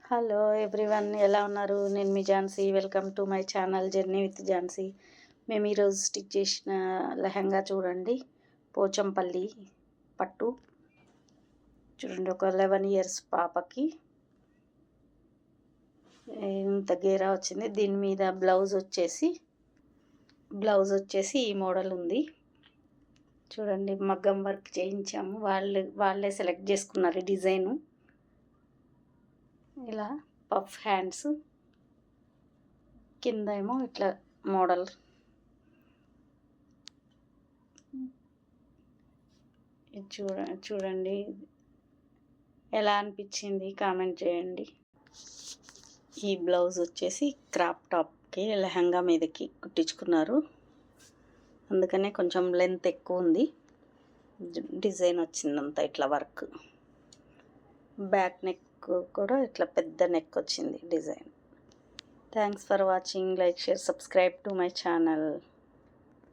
Hello everyone, ఎలా ఉన్నారు? నేను మీ Jhansi. Welcome to my channel journey with Jhansi. మేము ఈరోజు స్టిచ్ చేసిన లెహంగా చూడండి, పోచంపల్లి పట్టు. చూడండి, ఒక 11 ఇయర్స్ పాపకి ఇంత గేరా వచ్చింది. దీని మీద బ్లౌజ్ వచ్చేసి ఈ మోడల్ ఉంది. చూడండి, మగ్గం వర్క్ చేయించాము. వాళ్ళే సెలెక్ట్ చేసుకున్నారు ఈ డిజైను. ఇలా పఫ్ హ్యాండ్స్, కింద ఏమో ఇట్లా మోడల్. చూడండి ఎలా అనిపించింది కామెంట్ చేయండి. ఈ బ్లౌజ్ వచ్చేసి క్రాప్ టాప్కి లెహంగా మీదకి కుట్టించుకున్నారు, అందుకనే కొంచెం లెంత్ ఎక్కువ ఉంది. డిజైన్ వచ్చిందంతా ఇట్లా వర్క్. బ్యాక్ నెక్ కూడా ఇట్లా పెద్ద నెక్ వచ్చింది design. Thanks for watching. Like, share, subscribe to my channel.